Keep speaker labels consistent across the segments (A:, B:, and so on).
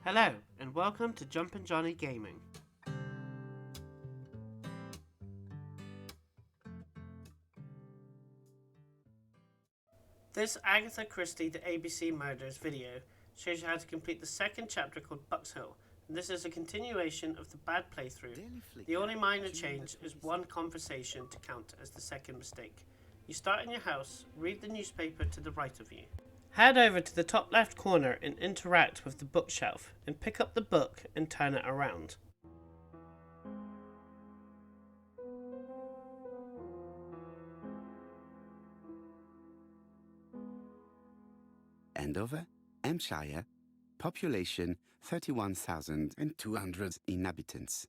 A: Hello, and welcome to Jumpin' Johnny Gaming. This Agatha Christie the ABC Murders video shows you how to complete the second chapter called Bexhill, and this is a continuation of the bad playthrough. The only minor change is one conversation to count as the second mistake. You start in your house, read the newspaper to the right of you. Head over to the top left corner and interact with the bookshelf, and pick up the book and turn it around.
B: Andover, Hampshire, population 31,200 inhabitants.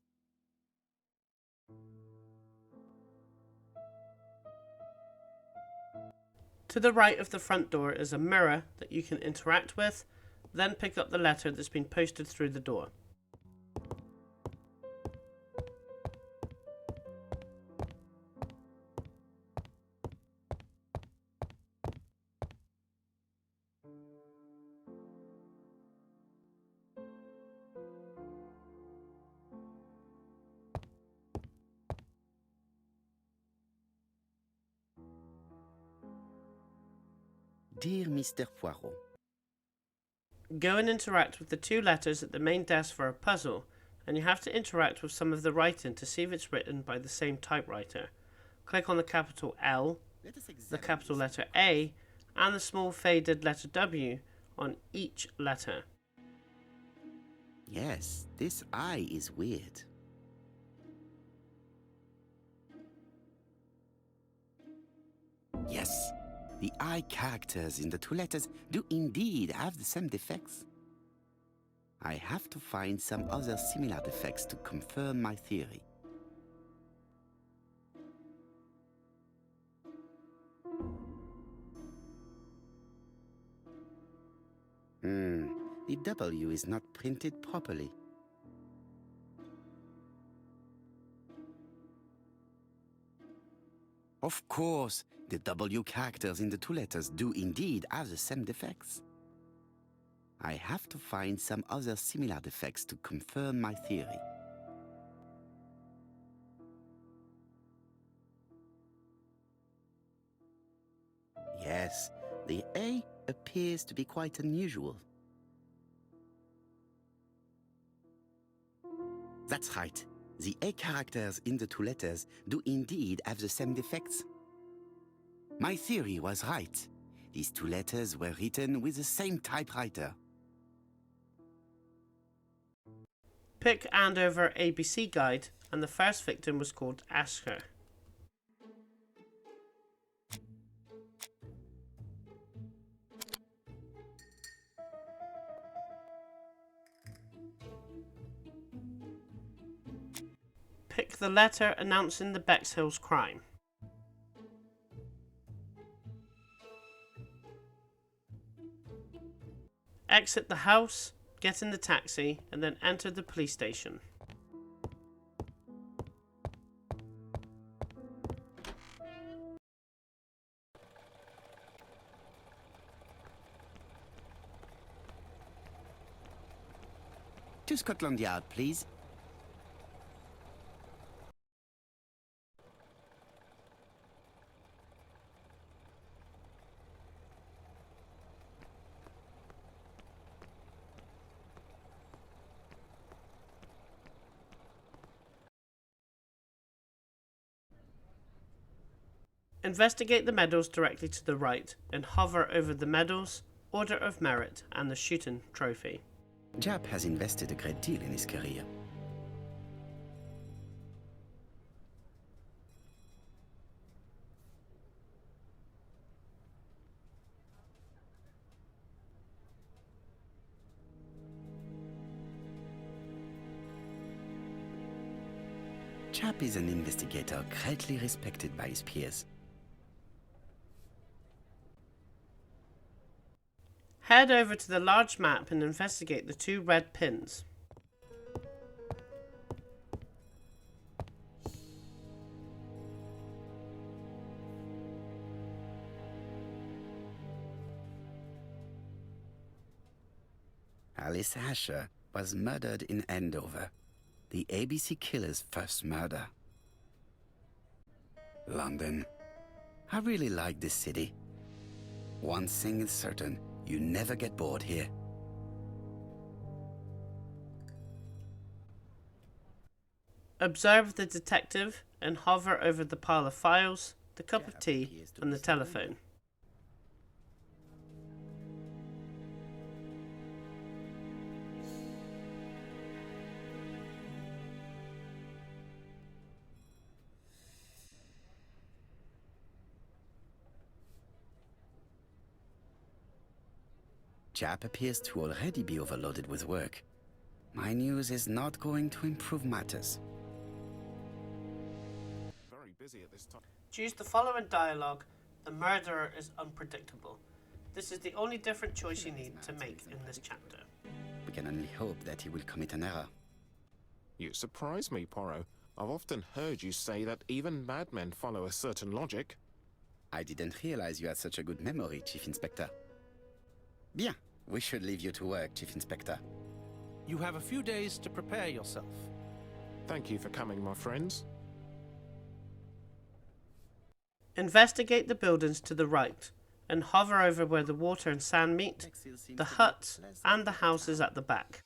A: To the right of the front door is a mirror that you can interact with, then pick up the letter that's been posted through the door.
B: Dear Mr. Poirot,
A: Go and interact with the two letters at the main desk for a puzzle, and you have to interact with some of the writing to see if it's written by the same typewriter. Click on the capital L, the capital letter A, and the small faded letter W on each letter.
B: yes, this I is weird. Yes, the I characters in the two letters do indeed have the same defects. I have to find some other similar defects to confirm my theory. The W is not printed properly. Of course, the W characters in the two letters do indeed have the same defects. I have to find some other similar defects to confirm my theory. Yes, the A appears to be quite unusual. That's right. The A characters in the two letters do indeed have the same defects. My theory was right. These two letters were written with the same typewriter.
A: Pick Andover ABC Guide, and the first victim was called Asker. Pick the letter announcing the Bexhill's crime. Exit the house, get in the taxi, and then enter the police station.
B: To Scotland Yard, please.
A: Investigate the medals directly to the right and hover over the medals, Order of Merit, and the shooting trophy.
B: Jap has invested a great deal in his career. Chap is an investigator greatly respected by his peers.
A: Head over to the large map and investigate the two red pins.
B: Alice Asher, was murdered in Andover, the ABC killer's first murder. London. I really like this city. One thing is certain, you never get bored here.
A: Observe the detective and hover over the pile of files, the cup of tea, and the telephone.
B: Chap appears to already be overloaded with work. My news is not going to improve matters.
C: Very busy at this time.
A: Choose the following dialogue. The murderer is unpredictable. This is the only different choice you need to make in this chapter.
B: We can only hope that he will commit an error.
C: You surprise me, Poirot. I've often heard you say that even madmen follow a certain logic.
B: I didn't realize you had such a good memory, Chief Inspector. Bien, we should leave you to work, Chief Inspector.
D: You have a few days to prepare yourself.
C: Thank you for coming, my friends.
A: Investigate the buildings to the right and hover over where the water and sand meet, the huts and the houses at the back.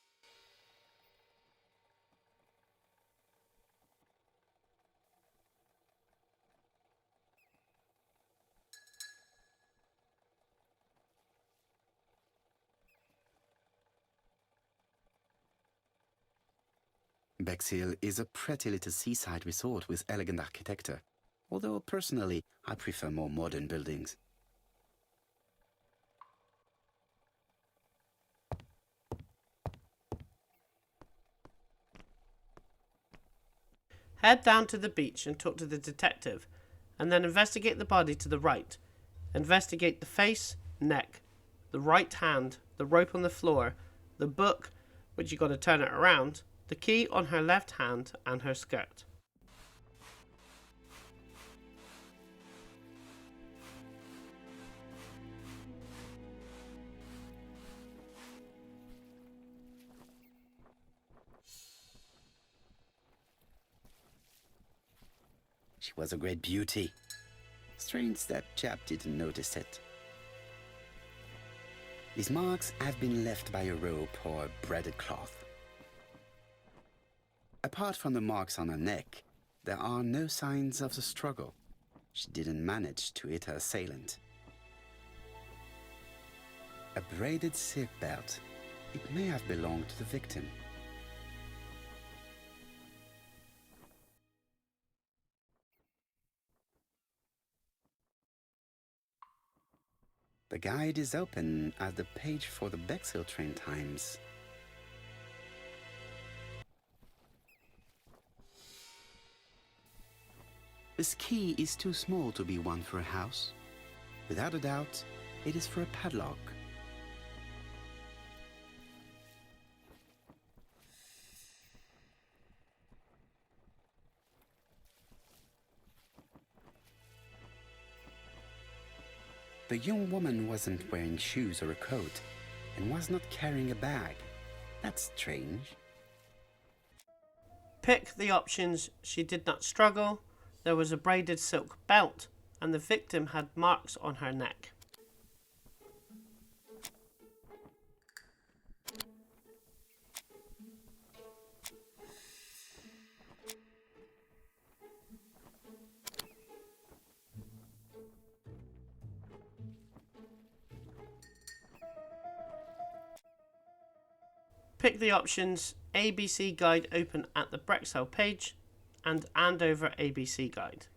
B: Bexhill is a pretty little seaside resort with elegant architecture, although personally I prefer more modern buildings.
A: Head down to the beach and talk to the detective, and then investigate the body to the right. Investigate the face, neck, the right hand, the rope on the floor, the book, which you got to turn it around, the key on her left hand, and her skirt.
B: She was a great beauty. Strange that chap didn't notice it. These marks have been left by a rope or a braided cloth. Apart from the marks on her neck, there are no signs of the struggle. She didn't manage to hit her assailant. A braided silk belt. It may have belonged to the victim. The guide is open at the page for the Bexhill train times. This key is too small to be one for a house. Without a doubt, it is for a padlock. The young woman wasn't wearing shoes or a coat, and was not carrying a bag. That's strange.
A: Pick the options. She did not struggle, there was a braided silk belt, and the victim had marks on her neck. Pick the options ABC Guide open at the Bexhill page and Andover ABC Guide.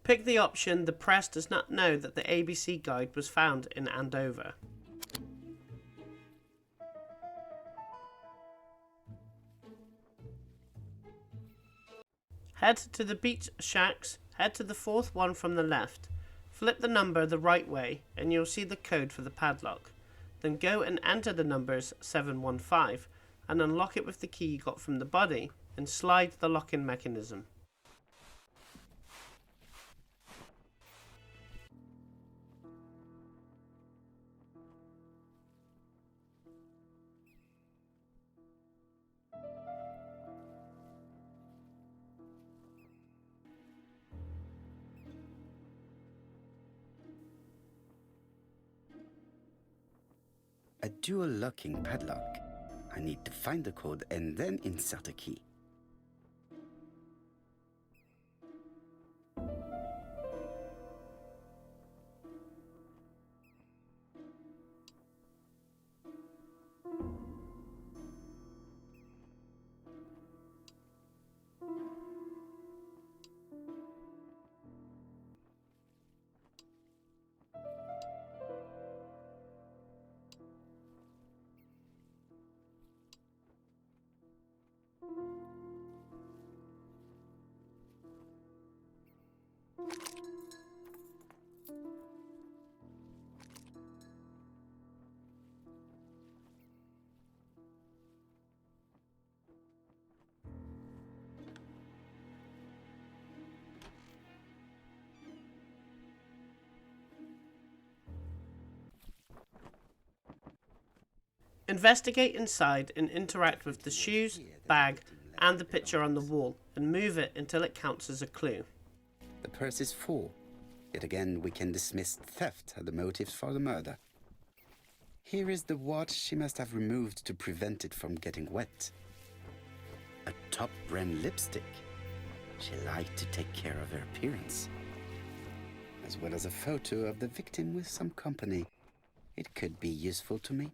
A: Pick the option the press does not know that the ABC Guide was found in Andover. Head to the beach shacks, head to the fourth one from the left, flip the number the right way and you'll see the code for the padlock. Then go and enter the numbers 715 and unlock it with the key you got from the body and slide the lock-in mechanism.
B: A dual locking padlock. I need to find the code and then insert a key.
A: Investigate inside and interact with the shoes, bag, and the picture on the wall, and move it until it counts as a clue.
B: The purse is full. Yet again, we can dismiss theft as the motive for the murder. Here is the watch she must have removed to prevent it from getting wet. A top brand lipstick. She liked to take care of her appearance. As well as a photo of the victim with some company. It could be useful to me.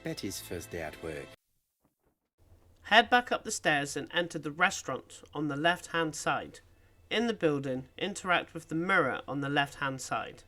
B: Betty's first day at work.
A: Head back up the stairs and enter the restaurant on the left-hand side. In the building, interact with the mirror on the left-hand side.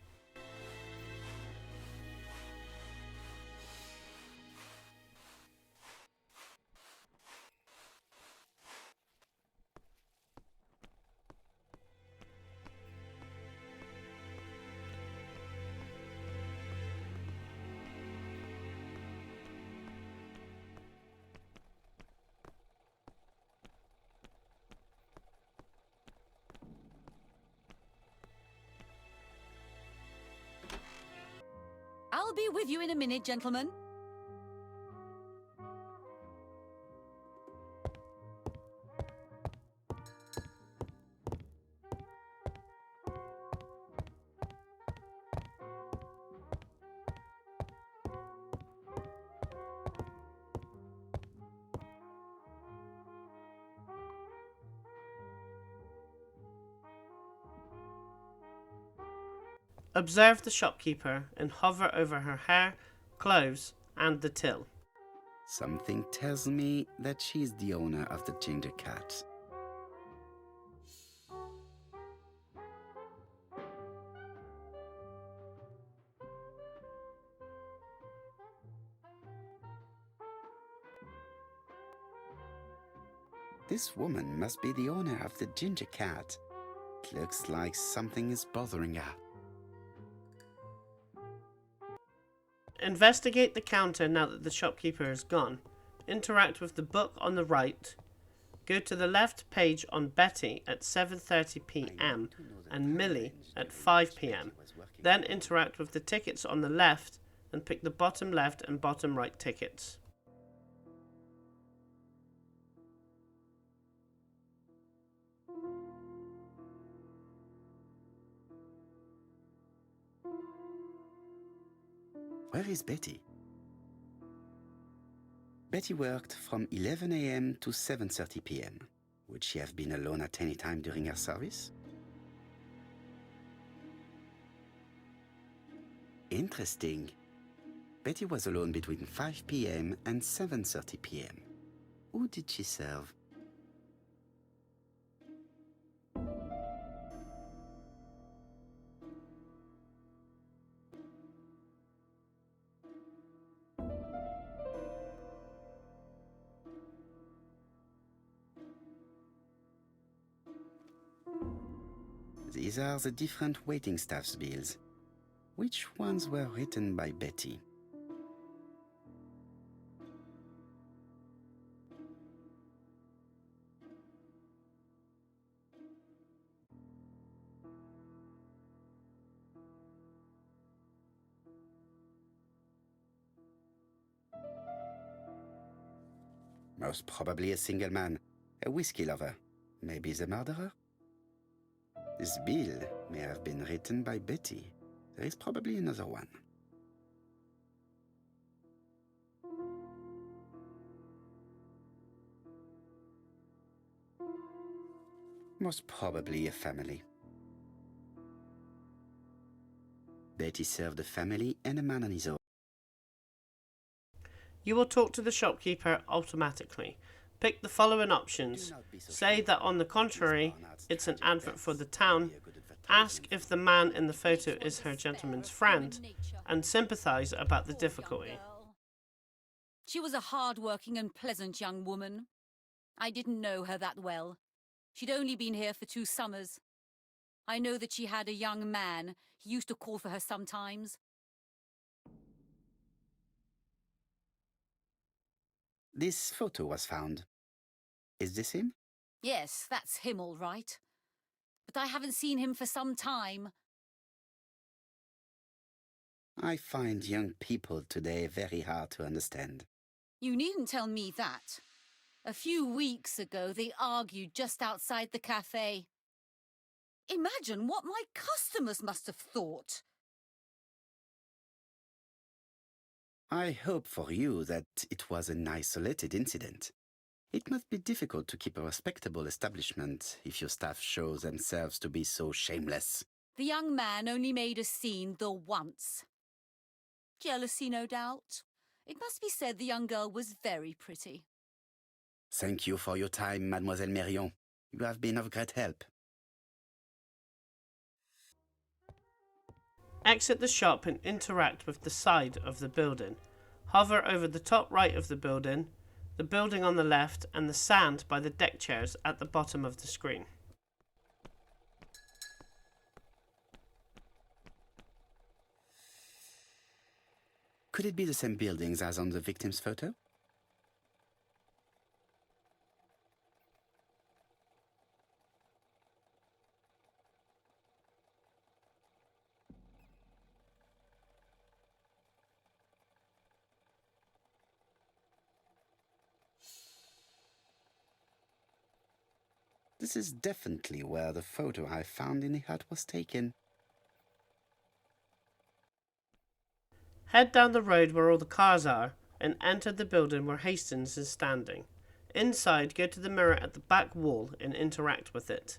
E: I'll be with you in a minute, gentlemen.
A: Observe the shopkeeper and hover over her hair, clothes, and the till.
B: Something tells me that she's the owner of the ginger cat. This woman must be the owner of the ginger cat. It looks like something is bothering her.
A: Investigate the counter now that the shopkeeper is gone. Interact with the book on the right. Go to the left page on Betty at 7:30 p.m. and Millie at 5 p.m. Then interact with the tickets on the left and pick the bottom left and bottom right tickets.
B: Where is Betty? Betty worked from 11 a.m. to 7:30 p.m. Would she have been alone at any time during her service? Interesting. Betty was alone between 5 p.m. and 7:30 p.m. Who did she serve? These are the different waiting staff's bills. Which ones were written by Betty? Most probably a single man, a whiskey lover, maybe the murderer. This bill may have been written by Betty. There is probably another one. Most probably a family. Betty served a family and a man on his own.
A: You will talk to the shopkeeper automatically. Pick the following options. Say that on the contrary, it's an advert for the town. Ask if the man in the photo is her gentleman's friend, and sympathise about the difficulty.
E: She was a hard-working and pleasant young woman. I didn't know her that well. She'd only been here for 2 summers. I know that she had a young man. He used to call for her sometimes.
B: This photo was found. Is this him?
E: Yes, that's him all right. But I haven't seen him for some time.
B: I find young people today very hard to understand.
E: You needn't tell me that. A few weeks ago, they argued just outside the cafe. Imagine what my customers must have thought.
B: I hope for you that it was an isolated incident. It must be difficult to keep a respectable establishment if your staff show themselves to be so shameless.
E: The young man only made a scene the once. Jealousy, no doubt. It must be said the young girl was very pretty.
B: Thank you for your time, Mademoiselle Mérion. You have been of great help.
A: Exit the shop and interact with the side of the building. Hover over the top right of the building on the left, and the sand by the deck chairs at the bottom of the screen.
B: Could it be the same buildings as on the victim's photo? This is definitely where the photo I found in the hut was taken.
A: Head down the road where all the cars are and enter the building where Hastings is standing. Inside, go to the mirror at the back wall and interact with it.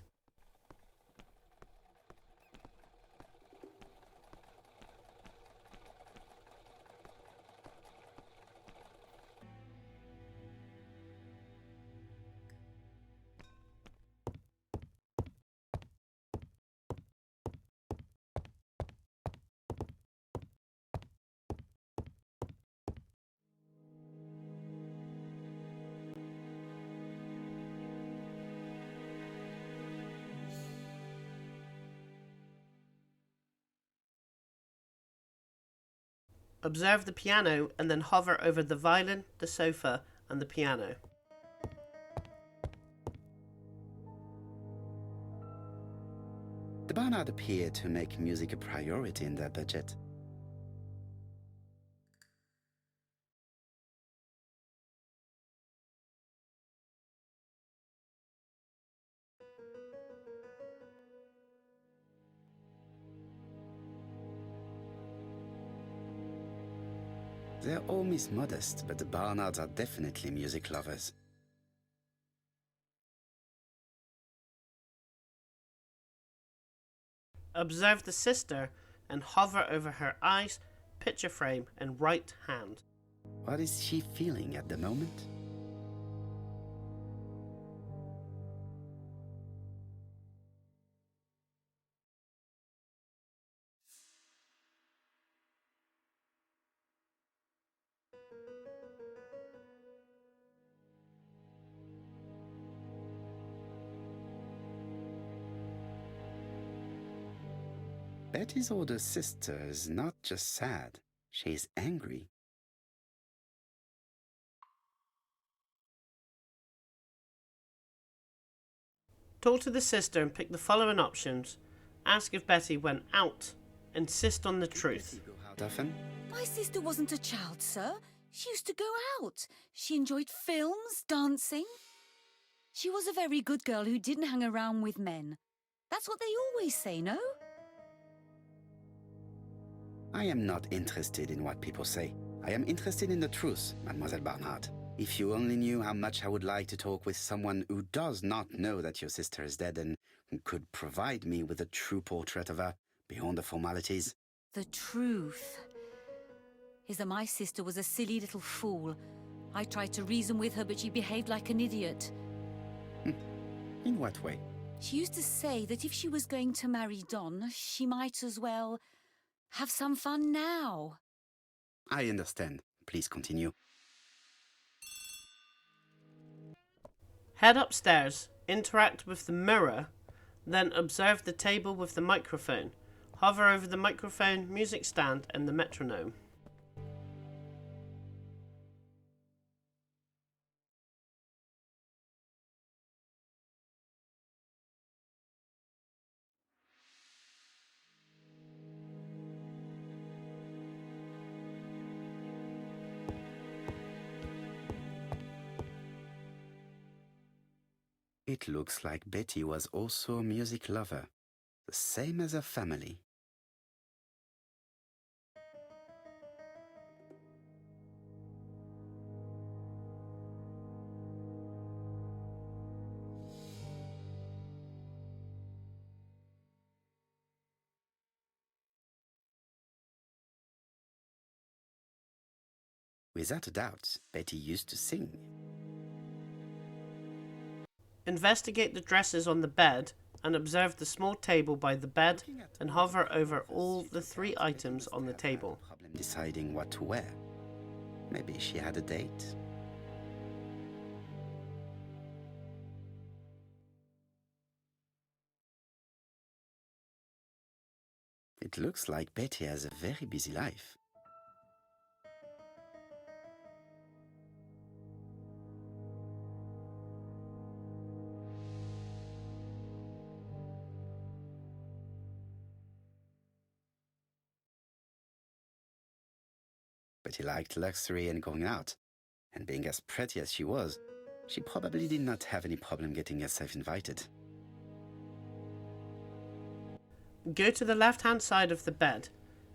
A: Observe the piano and then hover over the violin, the sofa, and the piano.
B: The Barnard appear to make music a priority in their budget. Their home is modest, but the Barnards are definitely music lovers.
A: Observe the sister and hover over her eyes, picture frame, and right hand.
B: What is she feeling at the moment? Betty's older sister is not just sad, she's angry.
A: Talk to the sister and pick the following options. Ask if Betty went out. Insist on the truth.
B: Go out often?
E: My sister wasn't a child, sir. She used to go out. She enjoyed films, dancing. She was a very good girl who didn't hang around with men. That's what they always say, no?
B: I am not interested in what people say. I am interested in the truth, Mademoiselle Barnard. If you only knew how much I would like to talk with someone who does not know that your sister is dead and who could provide me with a true portrait of her, beyond the formalities.
E: The truth is that my sister was a silly little fool. I tried to reason with her, but she behaved like an idiot.
B: In what way?
E: She used to say that if she was going to marry Don, she might as well have some fun now.
B: I understand. Please continue.
A: Head upstairs, interact with the mirror, then observe the table with the microphone. Hover over the microphone, music stand, and the metronome.
B: It looks like Betty was also a music lover, the same as her family. Without a doubt, Betty used to sing.
A: Investigate the dresses on the bed and observe the small table by the bed and hover over all the 3 items on the table.
B: Problem deciding what to wear. Maybe she had a date. It looks like Betty has a very busy life. Betty liked luxury and going out, and being as pretty as she was, she probably did not have any problem getting herself invited.
A: Go to the left-hand side of the bed,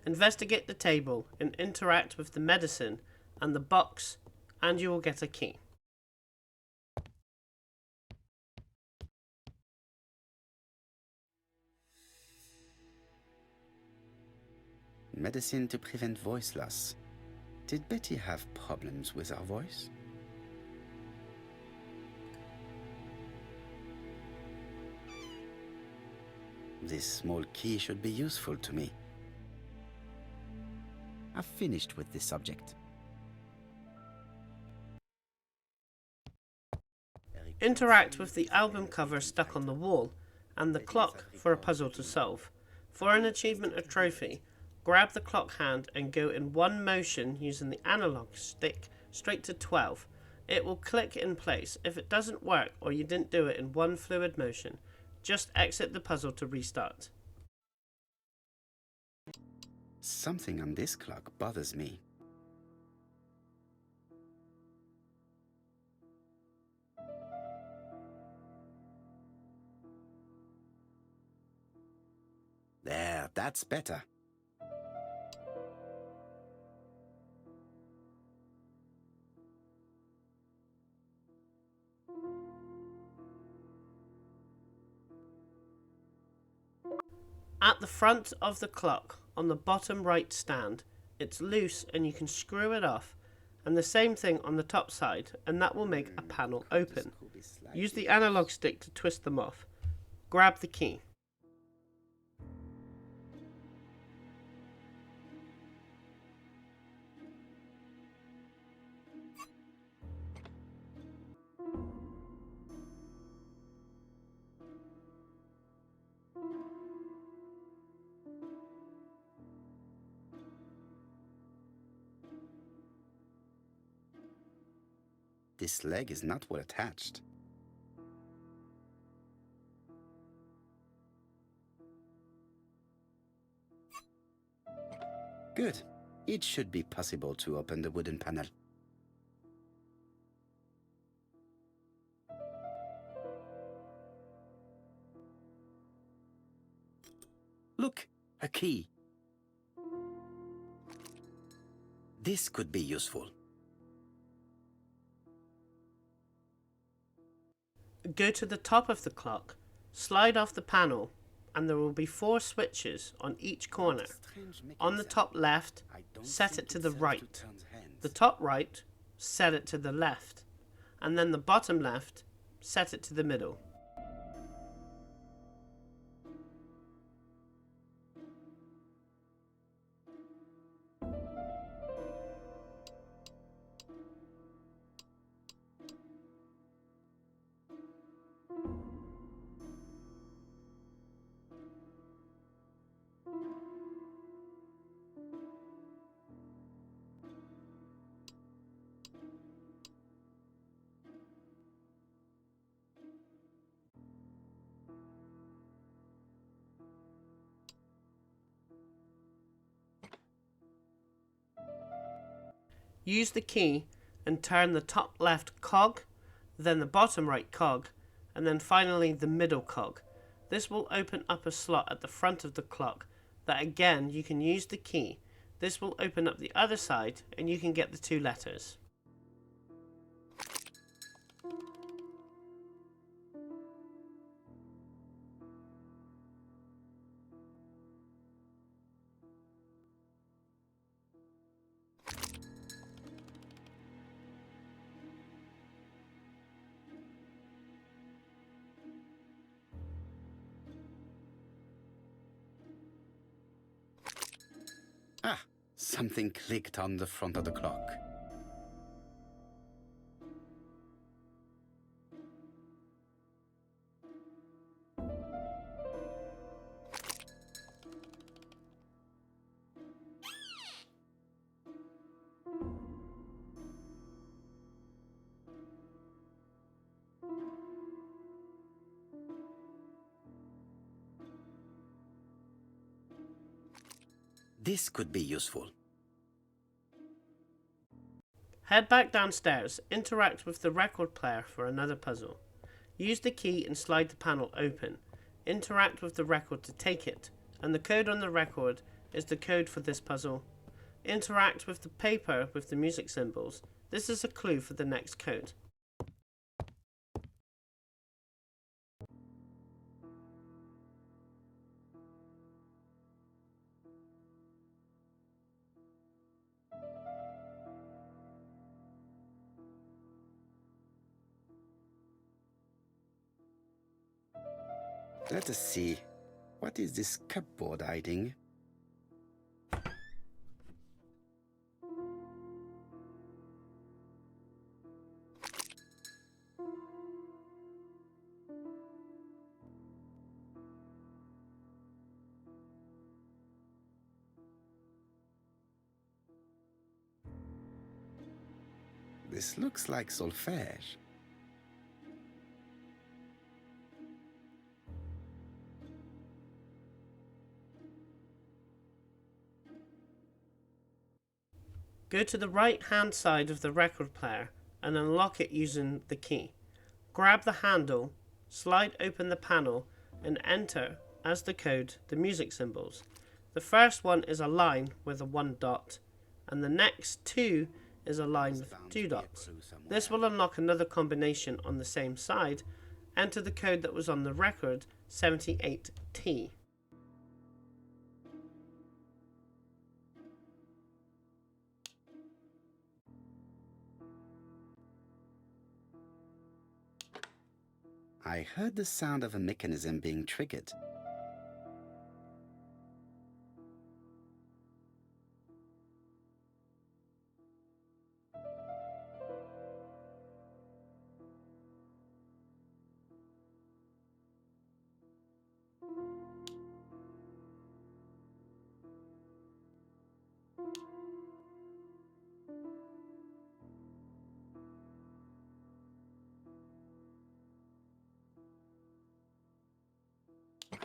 A: investigate the table, and interact with the medicine and the box, and you will get a key.
B: Medicine to prevent voice loss. Did Betty have problems with her voice? This small key should be useful to me. I've finished with this subject.
A: Interact with the album cover stuck on the wall and the clock for a puzzle to solve. For an achievement or trophy, grab the clock hand and go in one motion using the analog stick straight to 12. It will click in place. If it doesn't work or you didn't do it in one fluid motion, just exit the puzzle to restart.
B: Something on this clock bothers me. There, that's better.
A: At the front of the clock, on the bottom right stand, it's loose and you can screw it off, and the same thing on the top side, and that will make a panel open. Use the analog stick to twist them off. Grab the key.
B: this leg is not well attached. Good. It should be possible to open the wooden panel. Look, a key. This could be useful.
A: Go to the top of the clock, slide off the panel, and there will be 4 switches on each corner. On the top left, set it to the right. The top right, set it to the left. And then the bottom left, set it to the middle. Use the key and turn the top left cog, then the bottom right cog, and then finally the middle cog. This will open up a slot at the front of the clock that again you can use the key. This will open up the other side and you can get the 2 letters.
B: Ah, something clicked on the front of the clock. This could be useful.
A: Head back downstairs, interact with the record player for another puzzle. Use the key and slide the panel open. Interact with the record to take it, and the code on the record is the code for this puzzle. Interact with the paper with the music symbols. This is a clue for the next code.
B: Let us see. What is this cupboard hiding? This looks like solfège.
A: Go to the right hand side of the record player and unlock it using the key. Grab the handle, slide open the panel and enter as the code the music symbols. The first one is a line with a 1 dot and the next 2 is a line with 2 dots. This will unlock another combination on the same side. Enter the code that was on the record, 78T.
B: I heard the sound of a mechanism being triggered.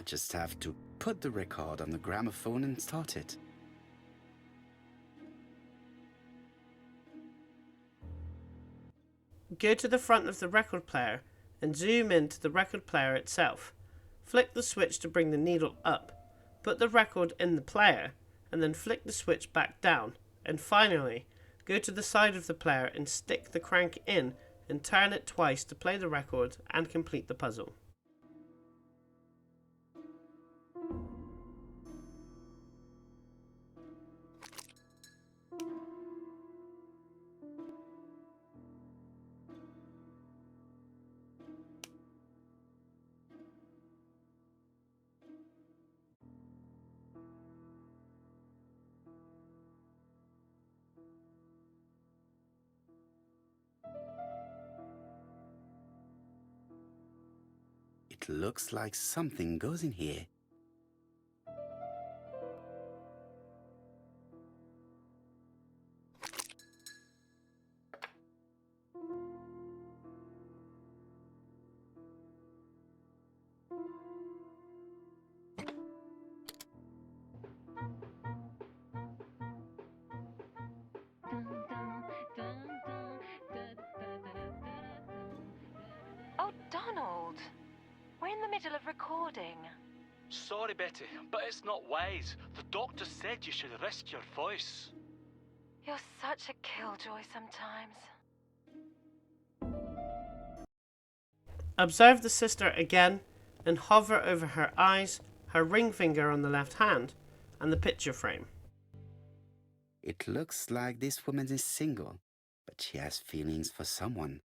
B: I just have to put the record on the gramophone and start it.
A: Go to the front of the record player and zoom into the record player itself. Flick the switch to bring the needle up. Put the record in the player and then flick the switch back down. And finally, go to the side of the player and stick the crank in and turn it twice to play the record and complete the puzzle.
B: It looks like something goes in here.
F: Oh, Donald! We're in the middle of recording.
G: Sorry, Betty, but it's not wise. The doctor said you should rest your voice.
F: You're such a killjoy sometimes.
A: Observe the sister again and hover over her eyes, her ring finger on the left hand, and the picture frame.
B: It looks like this woman is single, but she has feelings for someone.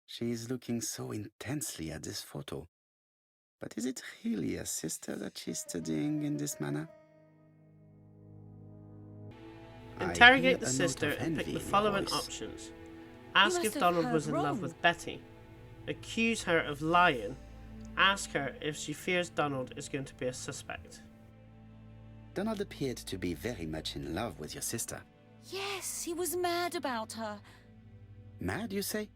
B: She is looking so intensely at this photo. But is it really a sister that she's studying in this manner?
A: Interrogate the sister and pick the following options. Ask if Donald was in love with Betty. Accuse her of lying. Ask her if she fears Donald is going to be a suspect.
B: Donald appeared to be very much in love with your sister.
E: Yes, he was mad about her.
B: Mad, you say?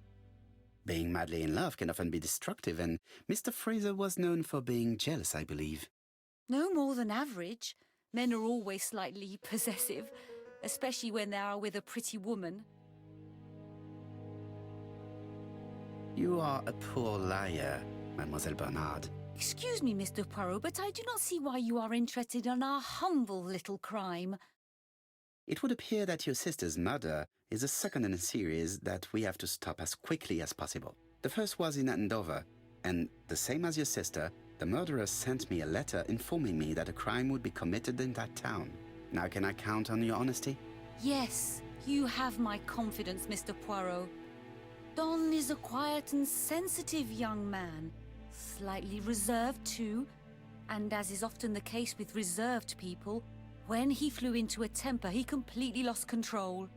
B: Being madly in love can often be destructive, and Mr. Fraser was known for being jealous, I believe.
E: No more than average. Men are always slightly possessive, especially when they are with a pretty woman.
B: You are a poor liar, Mademoiselle Bernard.
E: Excuse me, Mr. Poirot, but I do not see why you are interested in our humble little crime.
B: It would appear that your sister's murder is the second in a series that we have to stop as quickly as possible. The first was in Andover, and the same as your sister, the murderer sent me a letter informing me that a crime would be committed in that town. Now can I count on your honesty?
E: Yes, you have my confidence, Mr. Poirot. Don is a quiet and sensitive young man, slightly reserved too, and as is often the case with reserved people, when he flew into a temper, he completely lost control.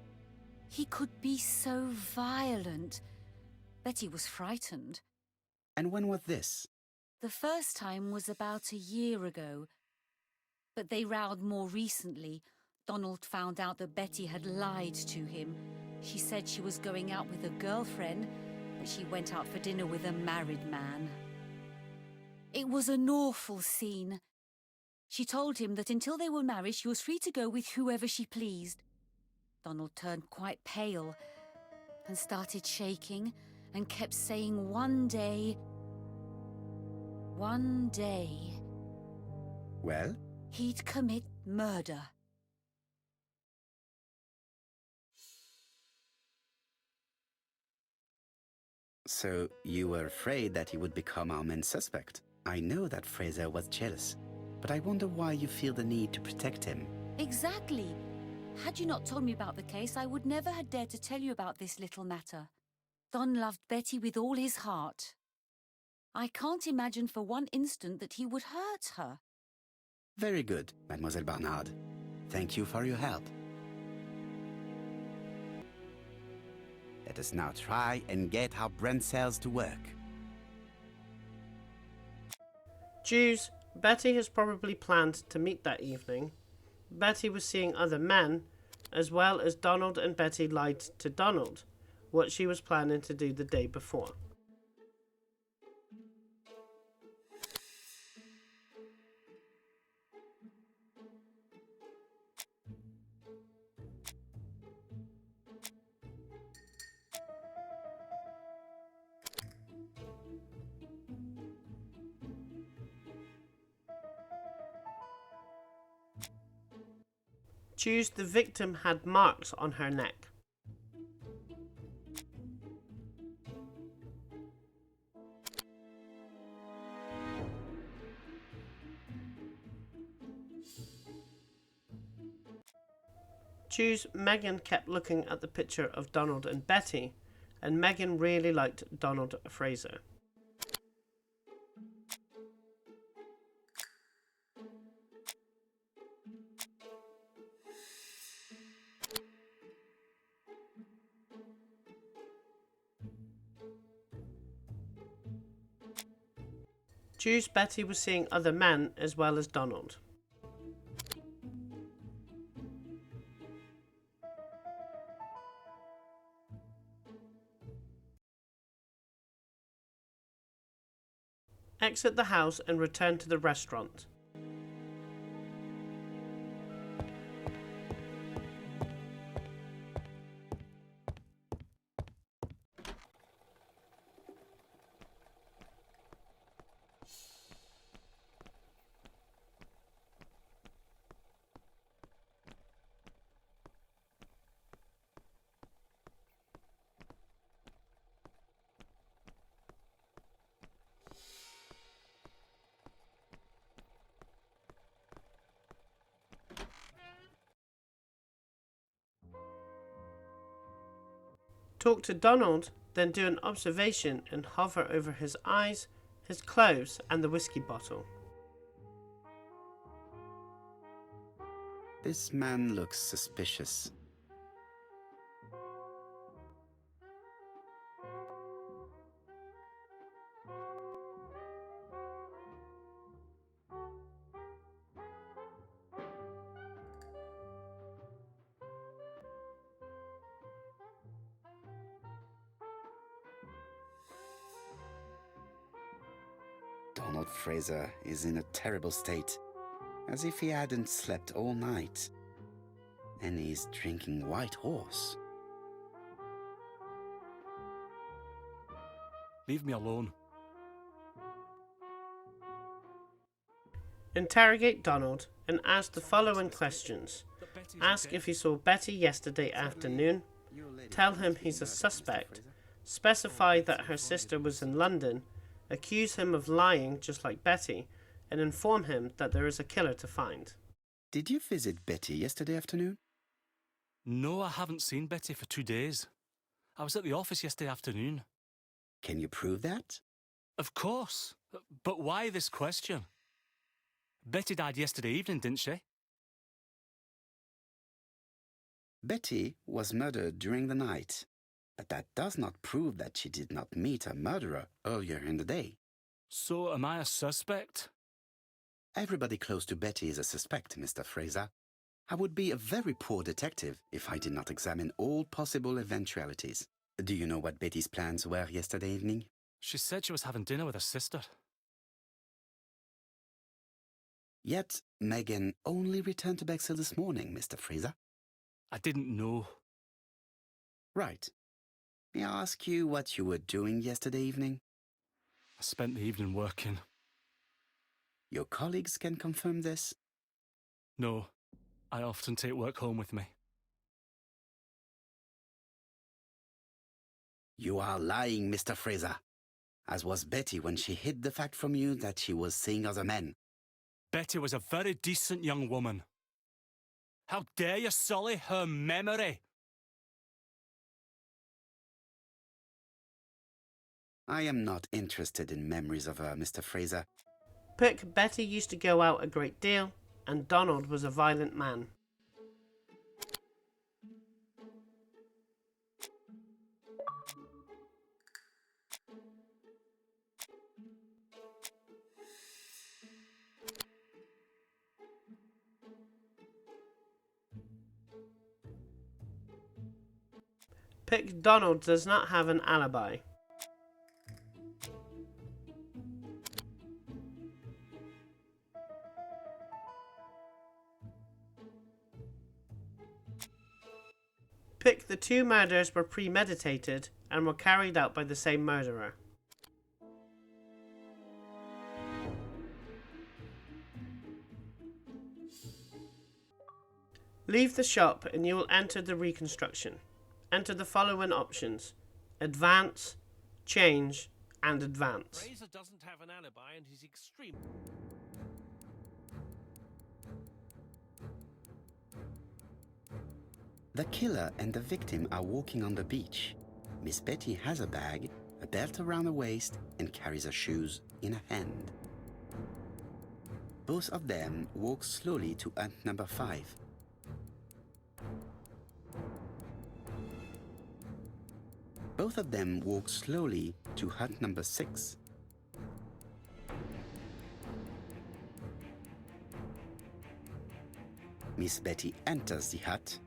E: He could be so violent. Betty was frightened.
B: And when was this?
E: The first time was about a year ago. But they rowed more recently. Donald found out that Betty had lied to him. She said she was going out with a girlfriend, but she went out for dinner with a married man. It was an awful scene. She told him that until they were married, she was free to go with whoever she pleased. Donald turned quite pale and started shaking and kept saying one day.
B: Well?
E: He'd commit murder.
B: So you were afraid that he would become our main suspect. I know that Fraser was jealous, but I wonder why you feel the need to protect him.
E: Exactly. Had you not told me about the case, I would never have dared to tell you about this little matter. Don loved Betty with all his heart. I can't imagine for one instant that he would hurt her.
B: Very good, Mademoiselle Bernard. Thank you for your help. Let us now try and get our brain cells to work.
A: Jews, Betty has probably planned to meet that evening. Betty was seeing other men, as well as Donald, and Betty lied to Donald what she was planning to do the day before. Jews, the victim had marks on her neck. Jews, Megan kept looking at the picture of Donald and Betty, and Megan really liked Donald Fraser. Jews, Betty was seeing other men as well as Donald. Exit the house and return to the restaurant. Talk to Donald, then do an observation and hover over his eyes, his clothes, and the whiskey bottle.
B: This man looks suspicious. Donald Fraser is in a terrible state, as if he hadn't slept all night. And he's drinking White Horse.
G: Leave me alone.
A: Interrogate Donald and ask the following questions. Ask if he saw Betty yesterday afternoon. Tell him he's a suspect. Specify that her sister was in London. Accuse him of lying just like Betty, and inform him that there is a killer to find.
B: Did you visit Betty yesterday afternoon?
G: No, I haven't seen Betty for 2 days. I was at the office yesterday afternoon.
B: Can you prove that?
G: Of course. But why this question? Betty died yesterday evening, didn't she?
B: Betty was murdered during the night, but that does not prove that she did not meet her murderer earlier in the day.
G: So am I a suspect?
B: Everybody close to Betty is a suspect, Mr. Fraser. I would be a very poor detective if I did not examine all possible eventualities. Do you know what Betty's plans were yesterday evening?
G: She said she was having dinner with her sister.
B: Yet, Megan only returned to Bexhill this morning, Mr. Fraser.
G: I didn't know.
B: Right. May I ask you what you were doing yesterday evening?
G: I spent the evening working.
B: Your colleagues can confirm this?
G: No, I often take work home with me.
B: You are lying, Mr. Fraser. As was Betty when she hid the fact from you that she was seeing other men.
G: Betty was a very decent young woman. How dare you sully her memory?
B: I am not interested in memories of her, Mr. Fraser.
A: Pick, Betty used to go out a great deal, and Donald was a violent man. Pick Donald does not have an alibi. Pick the 2 murders were premeditated and were carried out by the same murderer. Leave the shop and you will enter the reconstruction. Enter the following options: advance, change, and advance.
D: Fraser doesn't have an alibi and he's extreme.
B: The killer and the victim are walking on the beach. Miss Betty has a bag, a belt around her waist, and carries her shoes in her hand. Both of them walk slowly to hut number 5. Both of them walk slowly to hut number 6. Miss Betty enters the hut.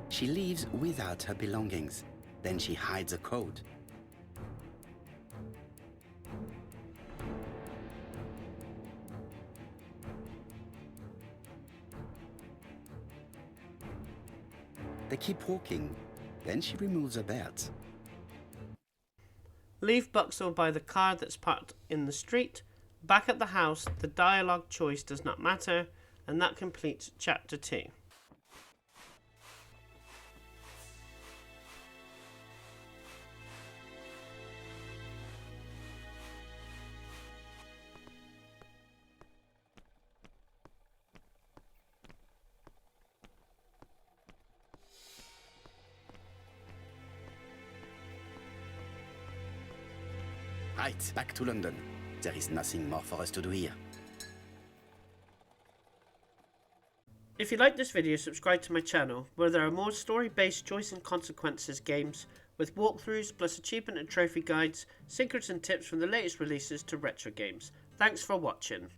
B: She leaves without her belongings. Then she hides a coat. They keep walking. Then she removes her belt.
A: Leave Bexhill by the car that's parked in the street. Back at the house, the dialogue choice does not matter, and that completes chapter 2.
B: Right, back to London. There is nothing more for us to do here.
A: If you like this video, subscribe to my channel, where there are more story-based choice and consequences games, with walkthroughs plus achievement and trophy guides, secrets and tips from the latest releases to retro games. Thanks for watching.